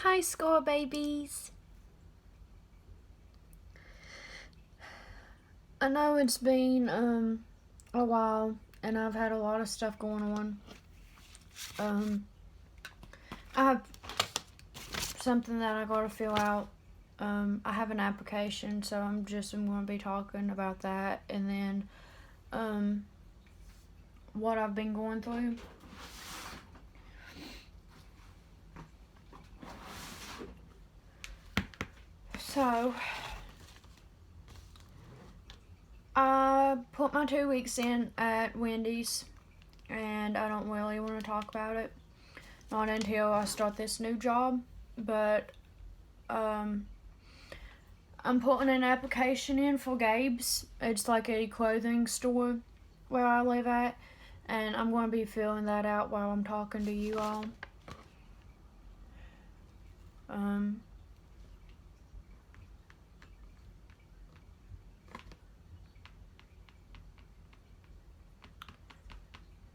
high school babies. I know it's been a while and I've had a lot of stuff going on. I have something that I gotta fill out. I have an application, so I'm going to be talking about that, and then what I've been going through. So I put my 2 weeks in at Wendy's, and I don't really want to talk about it. Not until I start this new job, but I'm putting an application in for Gabe's. It's like a clothing store where I live at, and I'm going to be filling that out while I'm talking to you all.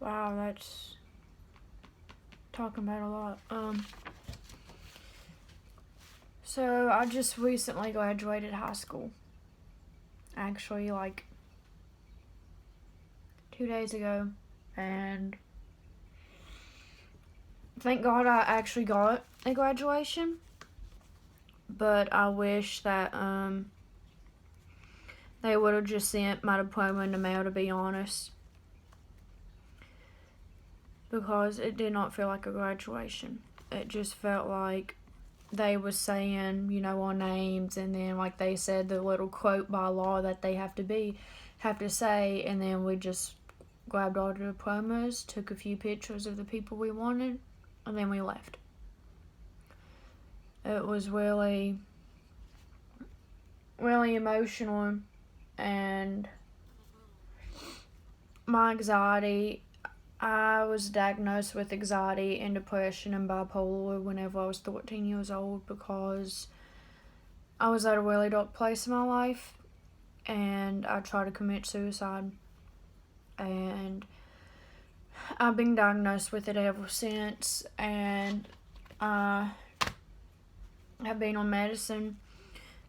Wow, that's talking about a lot. So I just recently graduated high school. Actually, like 2 days ago, and thank God I actually got a graduation. But I wish that they would have just sent my diploma in the mail, to be honest, because it did not feel like a graduation. It just felt like they was saying, our names, and then like they said the little quote by law that they have to say, and then we just grabbed all the diplomas, took a few pictures of the people we wanted, and then we left. It was really, really emotional, and my anxiety, I was diagnosed with anxiety and depression and bipolar whenever I was 13 years old, because I was at a really dark place in my life, and I tried to commit suicide, and I've been diagnosed with it ever since, and I have been on medicine,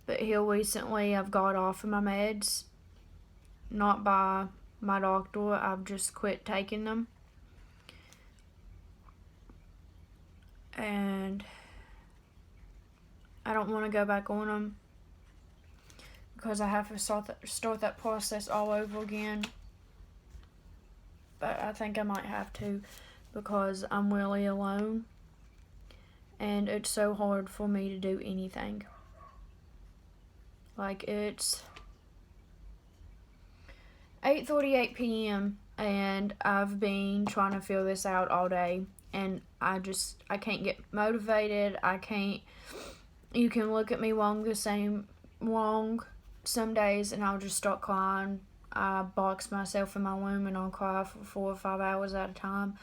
but here recently I've got off of my meds, not by my doctor. I've just quit taking them, and I don't want to go back on them because I have to start that process all over again. But I think I might have to, because I'm really alone, and it's so hard for me to do anything. Like, it's 8:38 p.m. and I've been trying to fill this out all day, and I can't get motivated. You can look at me wrong some days, and I'll just start crying. I box myself in my room and I'll cry for 4 or 5 hours at a time.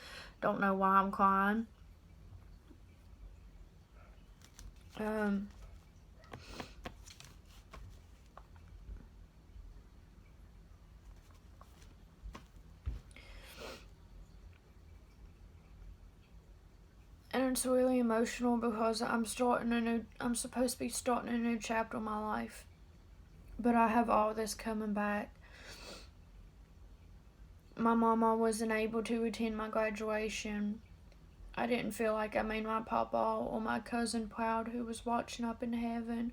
Don't know why I'm crying. And it's really emotional because I'm supposed to be starting a new chapter in my life. But I have all this coming back. My mama wasn't able to attend my graduation. I didn't feel like I made my papa or my cousin proud, who was watching up in heaven.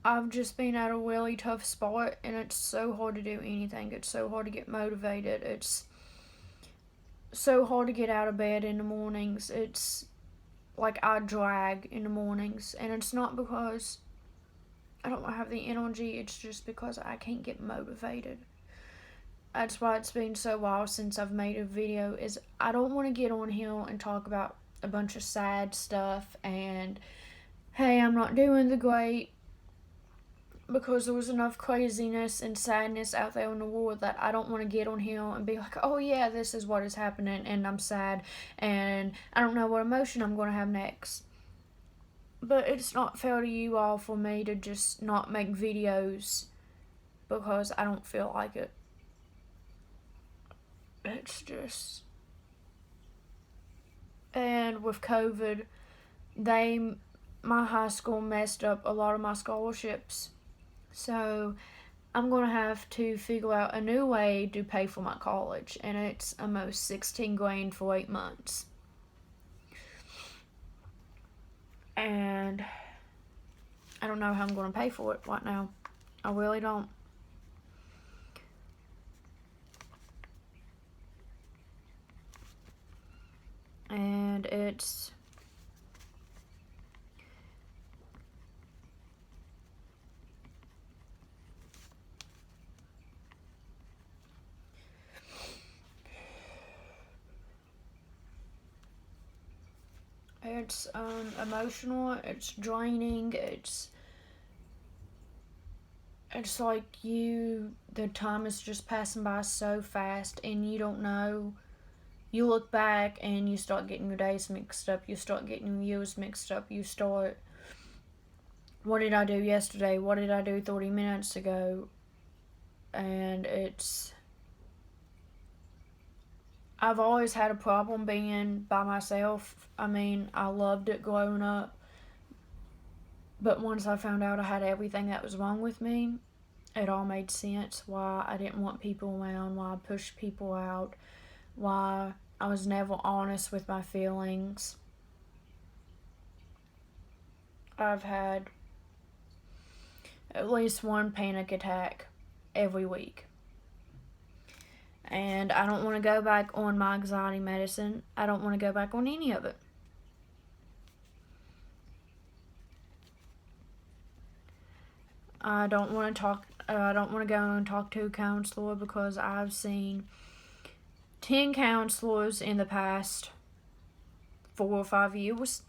I've just been at a really tough spot, and it's so hard to do anything. It's so hard to get motivated. It's so hard to get out of bed in the mornings. It's like I drag in the mornings, and it's not because I don't have the energy. It's just because I can't get motivated. That's why it's been so while since I've made a video, is I don't want to get on here and talk about a bunch of sad stuff and, hey, I'm not doing the great, because there was enough craziness and sadness out there in the world that I don't want to get on here and be like, oh yeah, this is what is happening, and I'm sad, and I don't know what emotion I'm going to have next. But it's not fair to you all for me to just not make videos because I don't feel like it. It's just... And with COVID, my high school messed up a lot of my scholarships. So I'm going to have to figure out a new way to pay for my college, and it's almost 16 grand for 8 months. And I don't know how I'm going to pay for it right now. I really don't. And it's emotional, it's draining, it's like the time is just passing by so fast, and you don't know. You look back and you start getting your days mixed up, you start getting your years mixed up, you start, what did I do yesterday, what did I do 30 minutes ago? And I've always had a problem being by myself. I mean, I loved it growing up, but once I found out I had everything that was wrong with me, it all made sense why I didn't want people around, why I pushed people out, why I was never honest with my feelings. I've had at least one panic attack every week. And I don't want to go back on my anxiety medicine. I don't want to go back on any of it. I don't want to talk. I don't want to go and talk to a counselor because I've seen 10 counselors in the past 4 or 5 years,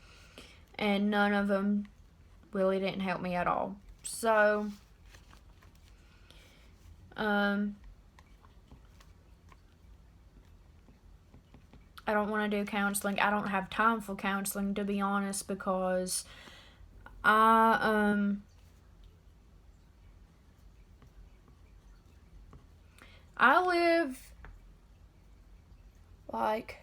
and none of them really didn't help me at all. So, I don't want to do counseling. I don't have time for counseling, to be honest, because I live like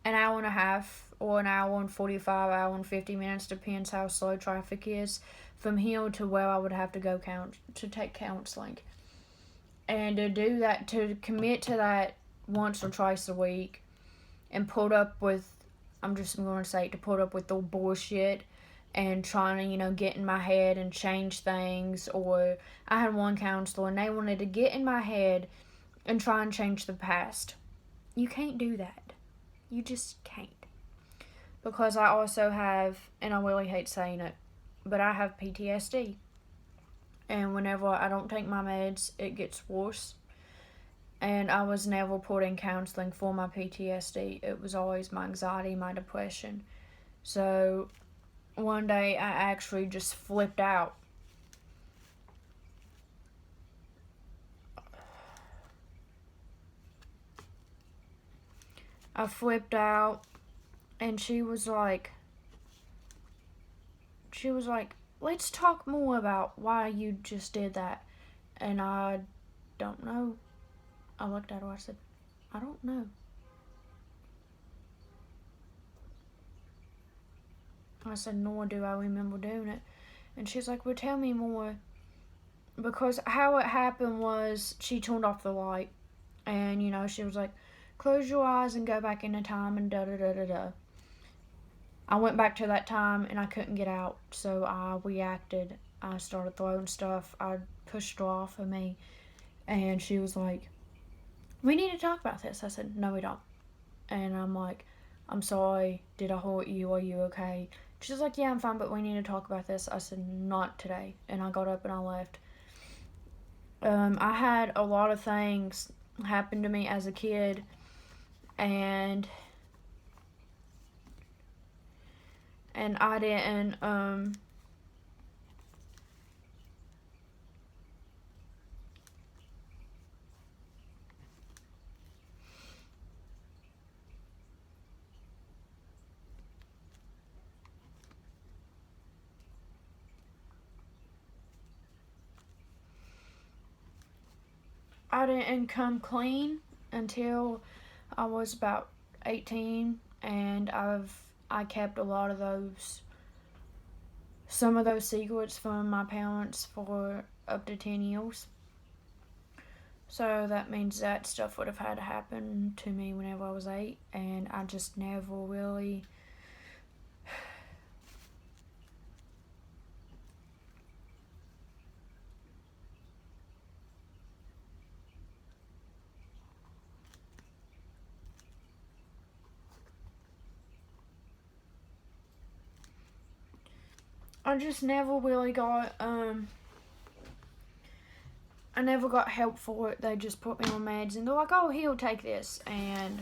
an hour and a half or an hour and 45, hour and 50 minutes, depends how slow traffic is, from here to where I would have to go to take counseling. And to do that, to commit to that once or twice a week and put up with, I'm just going to say, to put up with the bullshit and trying to, get in my head and change things. Or I had one counselor and they wanted to get in my head and try and change the past. You can't do that. You just can't. Because I also have, and I really hate saying it, but I have PTSD. And whenever I don't take my meds, it gets worse. And I was never put in counseling for my PTSD. It was always my anxiety, my depression. So one day I actually just flipped out. I flipped out, and she was like, let's talk more about why you just did that. And I don't know. I looked at her, I said, I don't know. I said, nor do I remember doing it. And she's like, well, tell me more. Because how it happened was she turned off the light. And, she was like, close your eyes and go back into time and da-da-da-da-da. I went back to that time and I couldn't get out. So I reacted. I started throwing stuff. I pushed her off of me. And she was like, we need to talk about this. I said, no, we don't. And I'm like, I'm sorry. Did I hurt you? Are you okay? She's like, yeah, I'm fine, but we need to talk about this. I said, not today. And I got up and I left. I had a lot of things happen to me as a kid, and I didn't, come clean until I was about 18, and I've I kept a lot of some of those secrets from my parents for up to 10 years. So that means that stuff would have had to happen to me whenever I was 8, and I just never really got I never got help for it. They just put me on meds and they're like, oh, he'll take this, and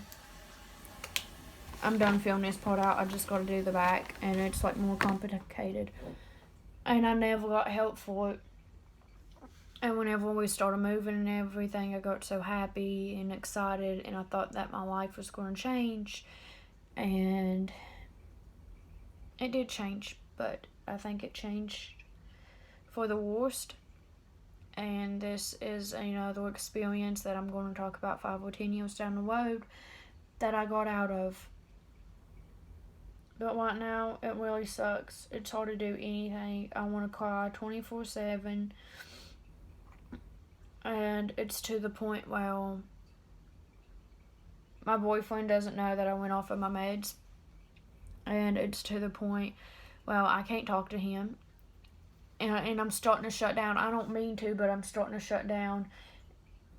I'm done filling this part out. I just got to do the back, and it's like more complicated, and I never got help for it. And whenever we started moving and everything, I got so happy and excited, and I thought that my life was going to change, and it did change, but I think it changed for the worst. And this is another experience that I'm going to talk about 5 or 10 years down the road that I got out of. But right now, it really sucks. It's hard to do anything. I want to cry 24/7. And it's to the point where my boyfriend doesn't know that I went off of my meds. And it's to the point, well, I can't talk to him. And I'm starting to shut down. I don't mean to, but I'm starting to shut down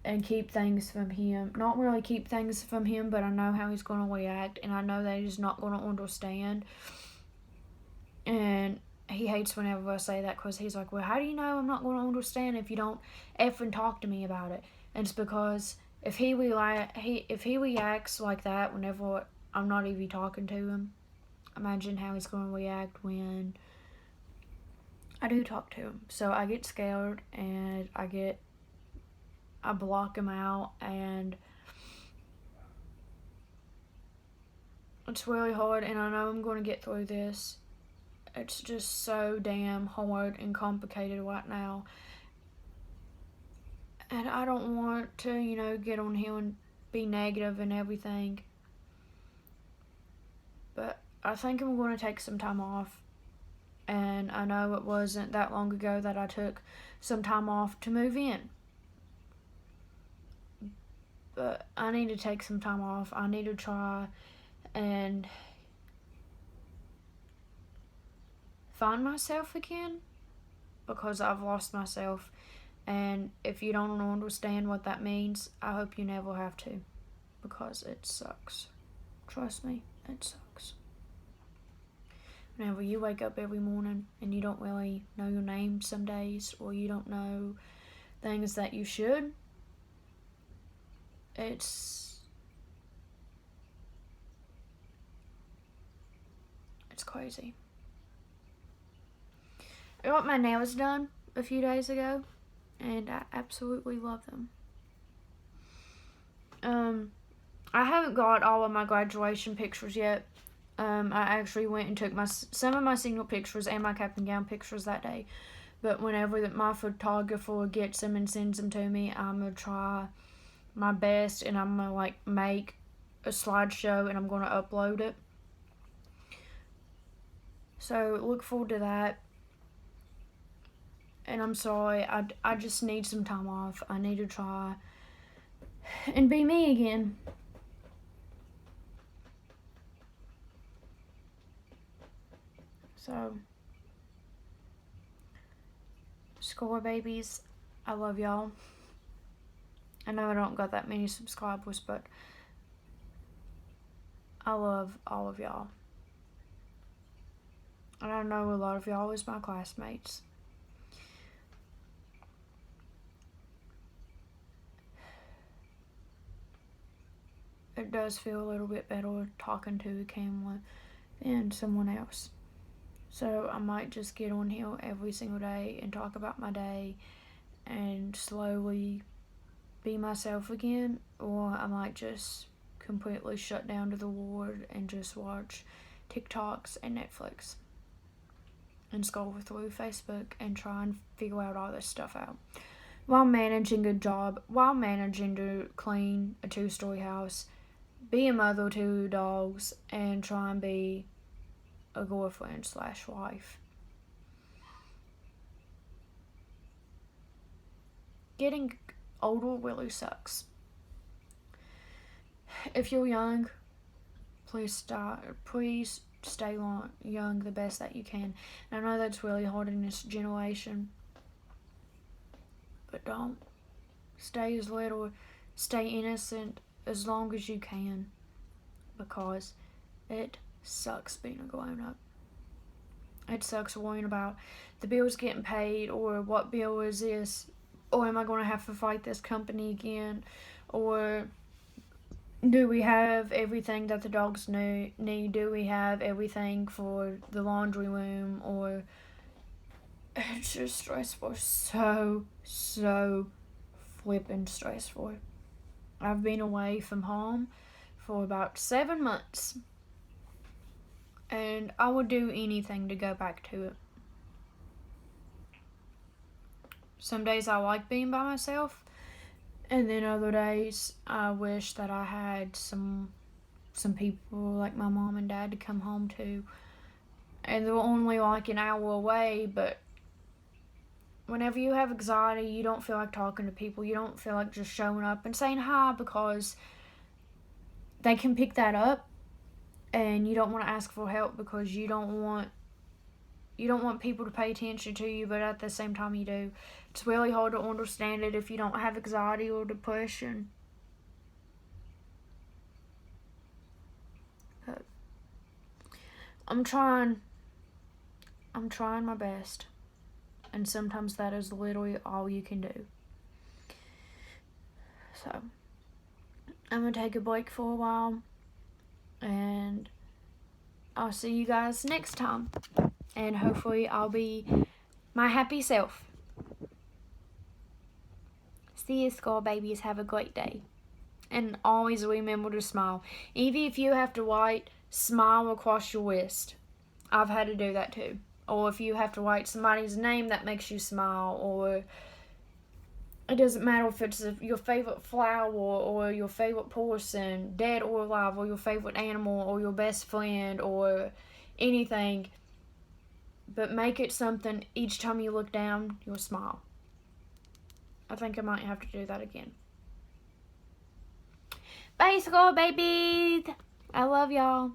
and keep things from him. Not really keep things from him, but I know how he's going to react, and I know that he's not going to understand. And he hates whenever I say that, because he's like, well, how do you know I'm not going to understand if you don't effing talk to me about it? And it's because if he reacts like that whenever I'm not even talking to him, imagine how he's going to react when I do talk to him. So I get scared, and I block him out, and it's really hard, and I know I'm going to get through this. It's just so damn hard and complicated right now. And I don't want to, get on here and be negative and everything. But I think I'm going to take some time off. And I know it wasn't that long ago that I took some time off to move in. But I need to take some time off. I need to try and find myself again, because I've lost myself. And if you don't understand what that means, I hope you never have to, because it sucks. Trust me, it sucks. Whenever you wake up every morning and you don't really know your name some days, or you don't know things that you should, it's crazy. I got my nails done a few days ago, and I absolutely love them. I haven't got all of my graduation pictures yet. I actually went and took some of my senior pictures and my cap and gown pictures that day. But whenever my photographer gets them and sends them to me, I'm going to try my best, and I'm going to make a slideshow, and I'm going to upload it. So look forward to that. And I'm sorry, I just need some time off. I need to try and be me again. So, score babies, I love y'all. I know I don't got that many subscribers, but I love all of y'all. And I know a lot of y'all is my classmates. It does feel a little bit better talking to a camera than someone else. So I might just get on here every single day and talk about my day and slowly be myself again, or I might just completely shut down to the world and just watch TikToks and Netflix and scroll through Facebook and try and figure out all this stuff out while managing a job, while managing to clean a 2-story house, be a mother to dogs, and try and be a girlfriend / wife. Getting older really sucks. If you're young, please stay young the best that you can. And I know that's really hard in this generation, but don't. Stay innocent as long as you can, because it sucks being a grown up. It sucks worrying about the bills getting paid, or what bill is this, or am I going to have to fight this company again, or do we have everything that the dogs need? Do we have everything for the laundry room? Or it's just stressful. So flippin' stressful. I've been away from home for about 7 months, and I would do anything to go back to it. Some days I like being by myself, and then other days I wish that I had some people like my mom and dad to come home to. And they're only like an hour away, but whenever you have anxiety, you don't feel like talking to people. You don't feel like just showing up and saying hi, because they can pick that up, and you don't want to ask for help because you don't want people to pay attention to you, but at the same time you do. It's really hard to understand it if you don't have anxiety or depression. But I'm trying my best, and sometimes that is literally all you can do. So I'm gonna take a break for a while, and I'll see you guys next time, and hopefully I'll be my happy self. See you, Skull Babies. Have a great day. And always remember to smile. Even if you have to write smile across your wrist. I've had to do that too. Or if you have to write somebody's name that makes you smile. Or it doesn't matter if it's your favorite flower, or your favorite person, dead or alive, or your favorite animal, or your best friend, or anything. But make it something each time you look down, you'll smile. I think I might have to do that again. Bye, Skull Babies! I love y'all.